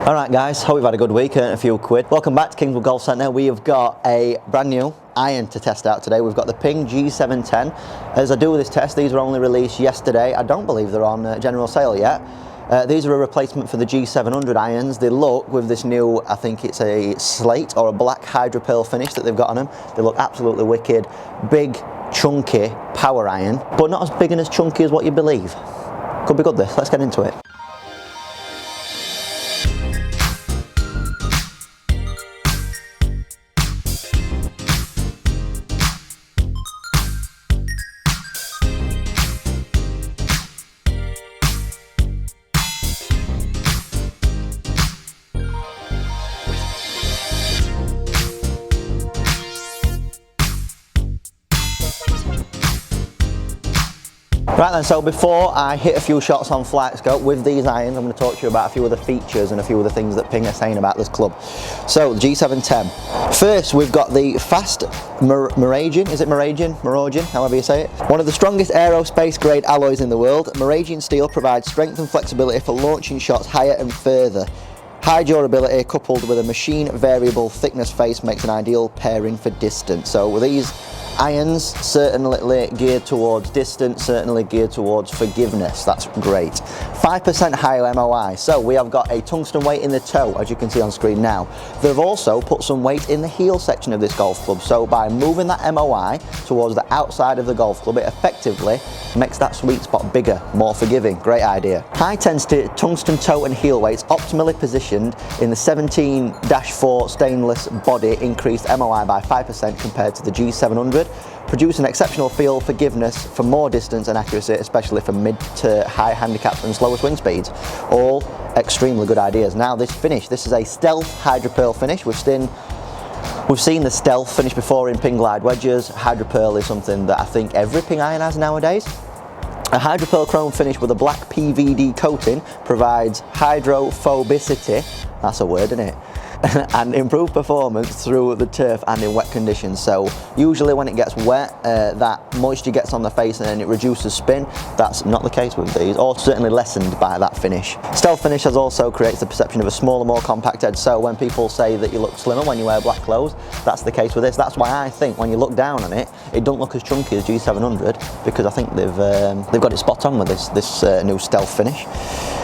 Alright guys, hope you've had a good week, earned a few quid. Welcome back to Kingswood Golf Centre. We have got a brand new iron to test out today. We've got the Ping G710. As I do this test, these were only released yesterday. I don't believe they're on general sale yet. These are a replacement for the G700 irons. They look, with this new, I think it's a slate or a black hydro pearl finish that they've got on them, they look absolutely wicked. Big, chunky power iron, but not as big and as chunky as what you believe. Could be good this, let's get into it. Right then, so before I hit a few shots on flight scope with these irons, I'm going to talk to you about a few of the features and a few of the things that Ping are saying about this club. So, the G710. First, we've got the fast Meragian, is it Meragian? Meragian, however you say it. One of the strongest aerospace grade alloys in the world, Meragian steel provides strength and flexibility for launching shots higher and further. High durability coupled with a machine variable thickness face makes an ideal pairing for distance. So with these irons, certainly geared towards distance, certainly geared towards forgiveness. That's great. 5% higher MOI. So we have got a tungsten weight in the toe, as you can see on screen now. They've also put some weight in the heel section of this golf club. So by moving that MOI towards the outside of the golf club, it effectively makes that sweet spot bigger, more forgiving. Great idea. High intensity tungsten toe and heel weights optimally positioned in the 17-4 stainless body increased MOI by 5% compared to the G700. Produce an exceptional feel forgiveness for more distance and accuracy, especially for mid to high handicaps and slower swing speeds. All extremely good ideas. Now this finish, this is a stealth hydro pearl finish. We've seen the stealth finish before in Ping Glide wedges. Hydro pearl is something that I think every Ping iron has nowadays. A hydro pearl chrome finish with a black PVD coating provides hydrophobicity, that's a word, isn't it? And improved performance through the turf and in wet conditions. So usually when it gets wet, that moisture gets on the face and it reduces spin. That's not the case with these, or certainly lessened by that finish. Stealth finish has also creates the perception of a smaller, more compact head. So when people say that you look slimmer when you wear black clothes, that's the case with this. That's why I think when you look down on it, it don't look as chunky as G700, because I think they've got it spot on with this new stealth finish.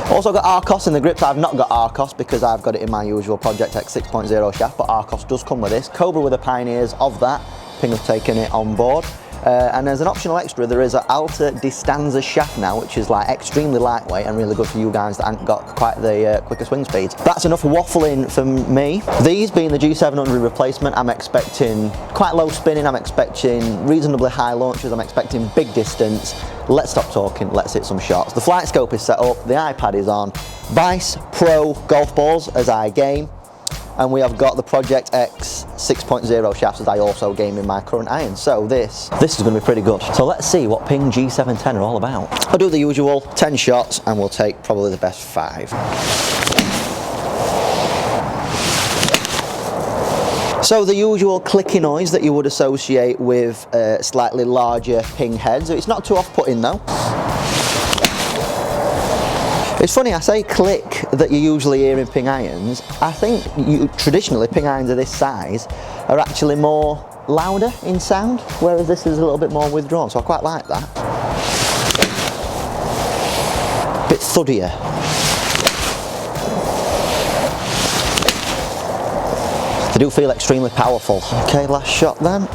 Also got Arcos in the grips. I've not got Arcos because I've got it in my usual Project X 6.0 shaft, but Arcos does come with this. Cobra were the pioneers of that. Ping have taken it on board. And as an optional extra, there is an Alta Distanza shaft now, which is like extremely lightweight and really good for you guys that haven't got quite the quicker swing speeds. That's enough waffling for me. These being the G700 replacement, I'm expecting quite low spinning, I'm expecting reasonably high launches, I'm expecting big distance. Let's stop talking, let's hit some shots. The flight scope is set up, the iPad is on. Vice Pro golf balls as I game. And we have got the Project X 6.0 shafts as I also game in my current iron. So this is going to be pretty good. So let's see what Ping G710 are all about. I'll do the usual 10 shots and we'll take probably the best 5. So the usual clicky noise that you would associate with slightly larger Ping heads. It's not too off-putting though. It's funny, I say click that you usually hear in Ping irons. I think traditionally Ping irons of this size are actually more louder in sound, whereas this is a little bit more withdrawn, so I quite like that. Bit thuddier. They do feel extremely powerful. Okay, last shot then.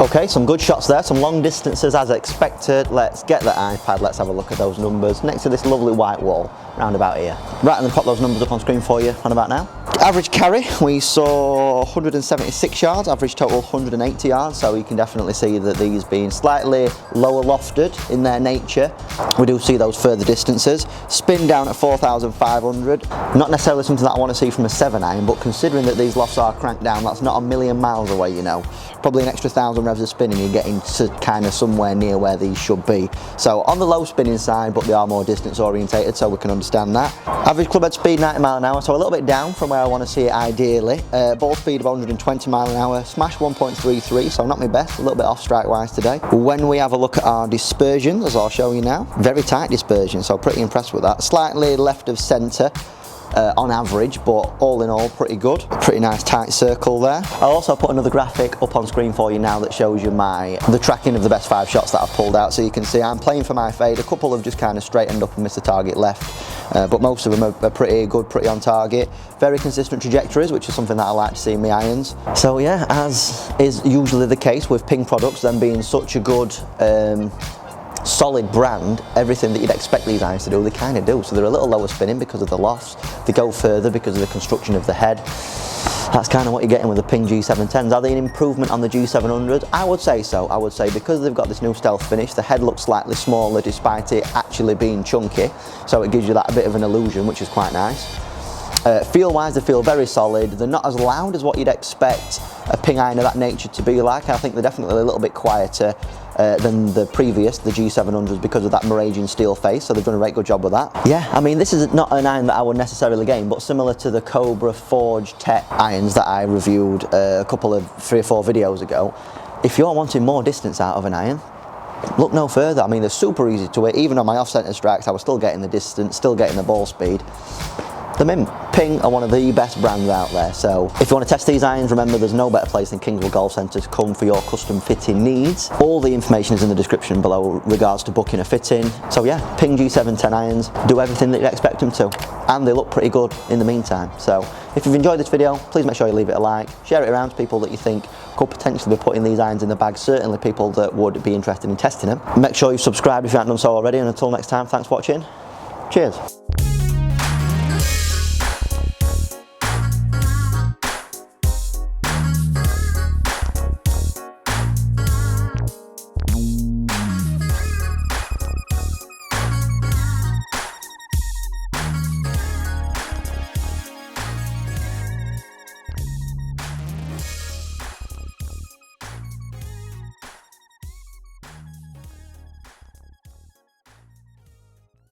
Okay, some good shots there, some long distances as expected. Let's get the iPad, let's have a look at those numbers next to this lovely white wall, round about here. Right, and then pop those numbers up on screen for you, on about now. Average carry, we saw 176 yards, average total 180 yards, so you can definitely see that these being slightly lower lofted in their nature. We do see those further distances. Spin down at 4,500, not necessarily something that I want to see from a 7-iron, but considering that these lofts are cranked down, that's not a million miles away, you know. Probably an extra 1,000 revs 5s are spinning, you're getting to kind of somewhere near where these should be. So on the low spinning side, but they are more distance orientated, so we can understand that. Average club head speed 90 mile an hour, so a little bit down from where I want to see it ideally. Ball speed of 120 mile an hour, smash 1.33, so not my best, a little bit off strike wise today. When we have a look at our dispersion, as I'll show you now, very tight dispersion, so pretty impressed with that. Slightly left of centre. On average, but all in all pretty good. Pretty nice tight circle there. I'll also put another graphic up on screen for you now that shows you the tracking of the best 5 shots that I've pulled out, so you can see I'm playing for my fade. A couple have just kind of straightened up and missed the target left, but most of them are pretty good, pretty on target. Very consistent trajectories, which is something that I like to see in my irons. So yeah, as is usually the case with Ping products, them being such a good solid brand, everything that you'd expect these irons to do, they kind of do. So they're a little lower spinning because of the lofts, they go further because of the construction of the head. That's kind of what you're getting with the Ping G710s. Are they an improvement on the G700s? I would say so. I would say because they've got this new stealth finish, the head looks slightly smaller despite it actually being chunky, so it gives you that a bit of an illusion, which is quite nice. Feel wise, they feel very solid. They're not as loud as what you'd expect a Ping iron of that nature to be like. I think they're definitely a little bit quieter than the previous, the G700s, because of that Moragian steel face, so they've done a very good job with that. Yeah, I mean, this is not an iron that I would necessarily gain, but similar to the Cobra Forge Tech irons that I reviewed a couple of 3 or 4 videos ago, if you're wanting more distance out of an iron, look no further. I mean, they're super easy to hit. Even on my off-centre strikes, I was still getting the distance, still getting the ball speed. The Mint Ping are one of the best brands out there, so if you want to test these irons, remember there's no better place than Kingswood Golf Centre to come for your custom fitting needs. All the information is in the description below regards to booking a fitting. So yeah, Ping G710 irons do everything that you'd expect them to, and they look pretty good in the meantime. So if you've enjoyed this video, please make sure you leave it a like, share it around to people that you think could potentially be putting these irons in the bag, certainly people that would be interested in testing them. Make sure you subscribe if you haven't done so already, and until next time, thanks for watching. Cheers.